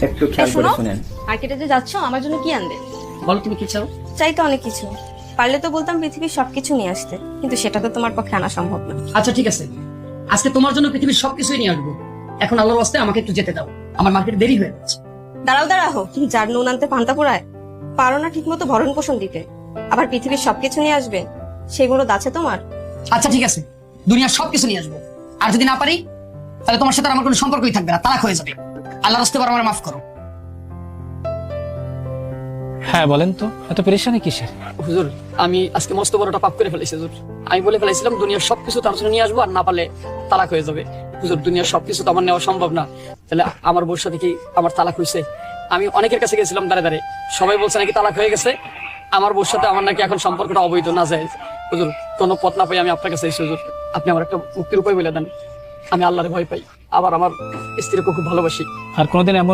একটু খেয়াল করে শুনেন। মার্কেটে যে যাচ্ছ আমার জন্য কি আনবে? বলো তুমি কি চাও? চাইতে অনেক কিছু, পারলে তো বলতাম পৃথিবীর সবকিছু নিয়ে আসতে, কিন্তু সেটা তো তোমার পক্ষে আনা সম্ভব না। আচ্ছা ঠিক আছে, আজকে তোমার জন্য পৃথিবীর সবকিছুই নিয়ে আসবো। এখন আল্লাহর ওয়াস্তে আমাকে একটু যেতে দাও, আমার মার্কেটে দেরি হয়ে যাচ্ছে। দাঁড়াও, যার নুন আনতে পান্তা পোড়ায়, পারো না ঠিক মতো ভরণ পোষণ দিতে, আবার পৃথিবীর সবকিছু নিয়ে আসবে? সেগুলো আছে তোমার? আচ্ছা ঠিক আছে, দুনিয়ার সবকিছু নিয়ে আসবো, আর যদি না পারি তাহলে তোমার সাথে আর আমার কোনো সম্পর্কই থাকবে না, তালাক হয়ে যাবে। আল্লাহর রাস্তে আমার মাফ করো। হ্যাঁ বলেন তো, এত পেরেশানি কিসের? হুজুর, আমি আজকে মস্ত বড়টা পাপ করে ফেলেছি হুজুর। আমি বলে ফেলেছিলাম দুনিয়ার সবকিছু তার জন্য নিয়ে আসবো, আর না পারলে তালাক হয়ে যাবে। হুজুর, দুনিয়ার সবকিছু তো আমার নেওয়া সম্ভব না, তাহলে আমার বউর সাথে কি আমার তালাক হয়েছে? আমি অনেকের কাছে গেছিলাম দাঁড়ে দাঁড়ে, সবাই বলছে নাকি তালাক হয়ে গেছে, আমার বউর সাথে আমার নাকি এখন সম্পর্কটা অবৈধ, না যায়। হুজুর, কোনো পথ না পাই আমি আপনার কাছে এসেছি হুজুর, আপনি আমার একটা মুক্তির উপায় বলে দেন। আমি আল্লাহরে ভয় পাই, আবার আমার স্ত্রীকে খুব ভালোবাসি। আর কোনোদিন এমন